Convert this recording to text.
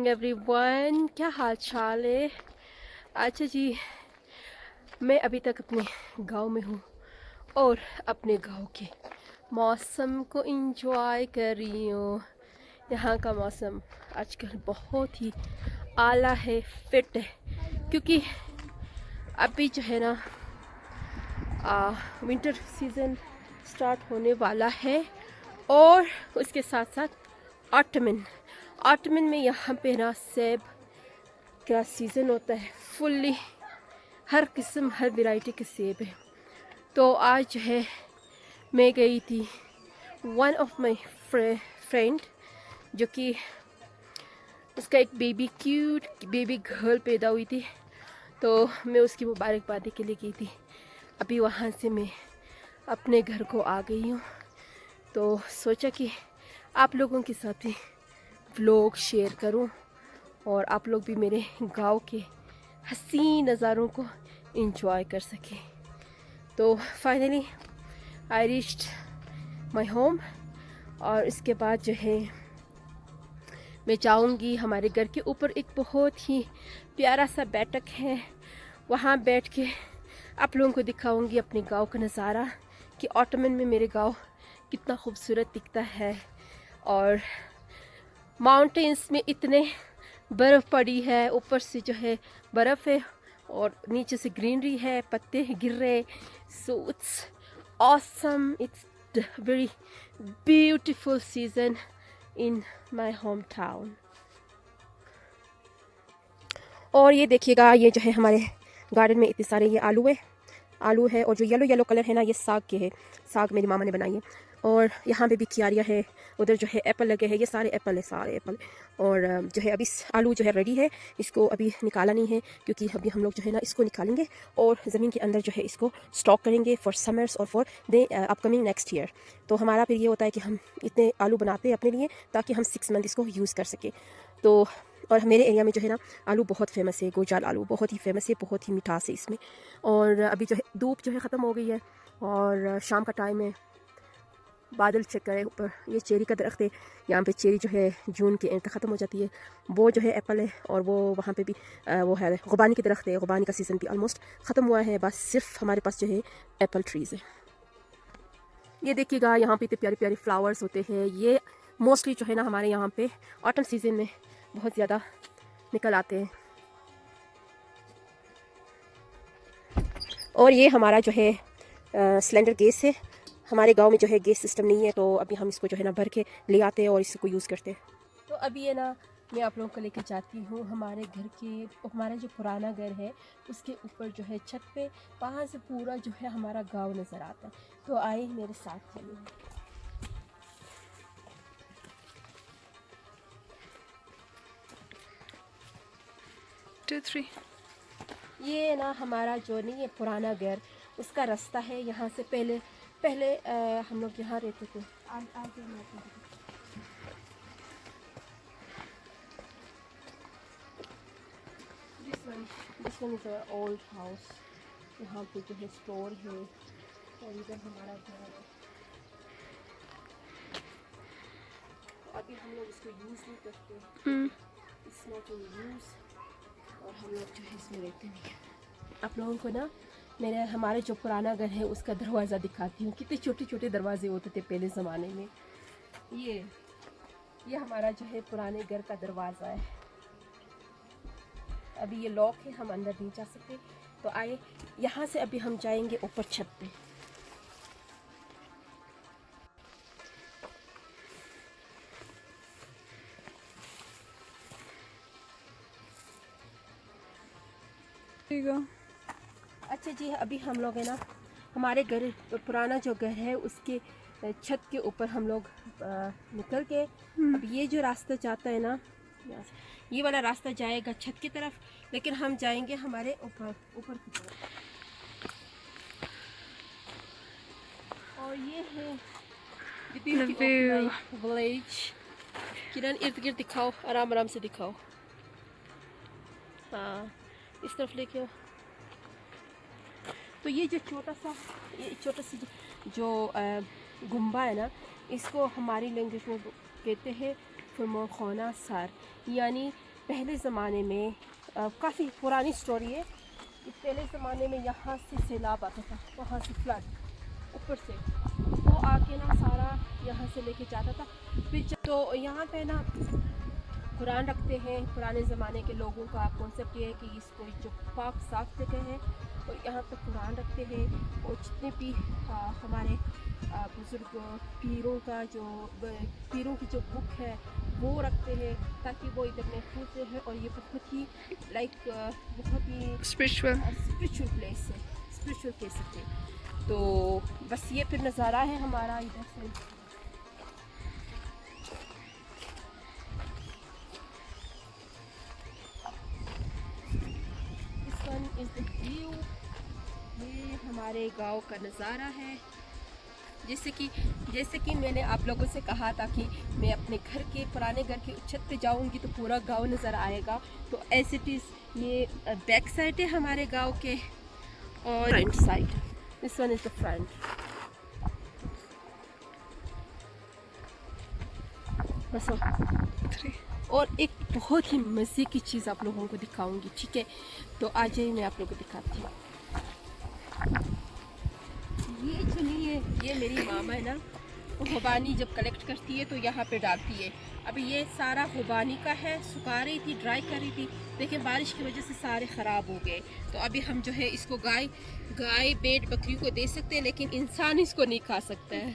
Everyone, क्या हाल चाल है। अच्छा जी, मैं अभी तक अपने गांव में हूँ और अपने गांव के मौसम को इंजॉय कर रही हूँ। यहाँ का मौसम आजकल बहुत ही आला है, फिट है, क्योंकि अभी जो है ना विंटर सीज़न स्टार्ट होने वाला है और उसके साथ साथ ऑटमन में यहाँ पे ना सेब का सीज़न होता है। फुल्ली हर किस्म हर वैरायटी के सेब है। तो आज जो है मैं गई थी वन ऑफ माई फ्रेंड, जो कि उसका एक क्यूट बेबी गर्ल पैदा हुई थी, तो मैं उसकी मुबारकबादी के लिए गई थी। अभी वहाँ से मैं अपने घर को आ गई हूँ, तो सोचा कि आप लोगों के साथ भी व्लॉग शेयर करूँ और आप लोग भी मेरे गांव के हसीन नज़ारों को इंजॉय कर सकें। तो finally I reached my home और इसके बाद जो है मैं जाऊंगी हमारे घर के ऊपर। एक बहुत ही प्यारा सा बैठक है, वहाँ बैठ के आप लोगों को दिखाऊंगी अपने गांव का नज़ारा कि ऑटमन में मेरे गांव कितना खूबसूरत दिखता है। और माउंटेन्स में इतने बर्फ़ पड़ी है, ऊपर से जो है बर्फ़ है और नीचे से ग्रीनरी है, पत्ते गिर रहे। So it's awesome, it's very beautiful season in my home town. और ये देखिएगा, ये जो है हमारे गार्डन में इतने सारे ये आलू है और जो येलो येलो कलर है ना, ये साग के है। साग मेरी मामा ने बनाई है। और यहाँ पे भी कियारिया है, उधर जो है एप्पल लगे हैं, ये सारे एप्पल। और जो है अभी आलू जो है रेडी है, इसको अभी निकाला नहीं है क्योंकि अभी हम लोग जो है ना इसको निकालेंगे और ज़मीन के अंदर जो है इसको स्टॉक करेंगे फॉर समर्स और for the upcoming next year. तो हमारा फिर ये होता है कि हम इतने आलू बनाते हैं अपने लिए ताकि हम 6 मंथ इसको यूज़ कर सकें। तो और मेरे एरिया में जो है ना आलू बहुत फेमस है, गोजाल आलू बहुत ही फेमस है, बहुत ही मिठास है इसमें। और अभी जो है धूप जो है ख़त्म हो गई है और शाम का टाइम है, बादल चेक करें ऊपर। ये चेरी का दरख्त है, यहाँ पे चेरी जो है जून के एंड तक ख़त्म हो जाती है। वो जो है एप्पल है और वो वहाँ पे भी वो है गुबानी की दरख्त है। गुबानी का सीज़न भी ऑलमोस्ट ख़त्म हुआ है, बस सिर्फ हमारे पास जो है एप्पल ट्रीज़ है। ये देखिएगा, यहाँ पे इतने प्यारे प्यारे फ्लावर्स होते हैं। ये मोस्टली जो है ना हमारे यहाँ पे ऑटम सीज़न में बहुत ज़्यादा निकल आते हैं। और ये हमारा जो है सिलेंडर गैस है। हमारे गांव में जो है गैस सिस्टम नहीं है, तो अभी हम इसको जो है ना भर के ले आते हैं और इसको यूज़ करते हैं। तो अभी है ना मैं आप लोगों को लेकर जाती हूँ हमारे घर के, हमारा जो पुराना घर है उसके ऊपर जो है छत पे, वहाँ से पूरा जो है हमारा गांव नज़र आता है। तो आए मेरे साथ चलिए। 2 3 ये ना हमारा जो नहीं है पुराना घर, उसका रास्ता है। यहाँ से पहले पहले हम लोग यहाँ रहते थे। आगे this one is our old house. यहाँ पे जो है स्टोर है और इधर हमारा घर है। तो अभी हम लोग इसको यूज़ नहीं करते, इट्स नॉट इन यूज़, और हम लोग जो है इसमें रहते नहीं हैं। आप लोगों को ना मेरे हमारे जो पुराना घर है उसका दरवाज़ा दिखाती हूँ। कितने छोटे छोटे दरवाजे होते थे पहले ज़माने में। ये हमारा जो है पुराने घर का दरवाज़ा है। अभी ये लॉक है, हम अंदर नहीं जा सकते। तो आए यहाँ से अभी हम जाएंगे ऊपर छत पे। ठीक है। अच्छा जी, अभी हम लोग है ना हमारे घर, पुराना जो घर है उसके छत के ऊपर हम लोग निकल के, अब ये जो रास्ता जाता है ना, ये वाला रास्ता जाएगा छत की तरफ, लेकिन हम जाएंगे हमारे ऊपर की तरफ। और ये है विलेज। किरण इर्द गिर्द दिखाओ, आराम आराम से दिखाओ। हाँ, इस तरफ लेके आओ। तो ये जो छोटा सा जो गुम्बा है ना, इसको हमारी लैंग्वेज में कहते हैं फुरमोखाना सर, यानी पहले ज़माने में काफ़ी पुरानी स्टोरी है कि पहले ज़माने में यहाँ से सैलाब आता था, वहाँ से फ्लड ऊपर से, वो आके ना सारा यहाँ से लेके जाता था। फिर तो यहाँ पे ना कुरान रखते हैं। पुराने ज़माने के लोगों का कॉन्सेप्ट ये है कि इसको जो पाक साफ जगह है और यहाँ पे कुरान रखते हैं, और जितने भी हमारे बुज़ुर्ग पीरों की जो बुक है वो रखते हैं, ताकि वो इधर महफूज है। और ये बहुत ही बहुत ही Spiritual. स्पिरिचुअल प्लेस है, स्पिरिचुअल कह सकते हैं। तो बस ये फिर नज़ारा है हमारा इधर से। This one is the view. ये हमारे गांव का नज़ारा है। जैसे कि मैंने आप लोगों से कहा था कि मैं अपने घर के पुराने घर के छत पे जाऊंगी तो पूरा गांव नज़र आएगा। तो एज इट इज़ ये बैक साइड है हमारे गांव के, और front side, this one is the front. बस 3. और एक बहुत ही मज़े की चीज़ आप लोगों को दिखाऊंगी, ठीक है? तो आ जाइए, मैं आप लोगों को दिखाती हूँ। ये सुनिए, ये मेरी मामा है ना, वो खुबानी जब कलेक्ट करती है तो यहाँ पे डालती है। अभी ये सारा खुबानी का है, सुखा रही थी, ड्राई कर रही थी, लेकिन बारिश की वजह से सारे ख़राब हो गए। तो अभी हम जो है इसको गाय भेड़ बकरी को दे सकते हैं, लेकिन इंसान इसको नहीं खा सकता है।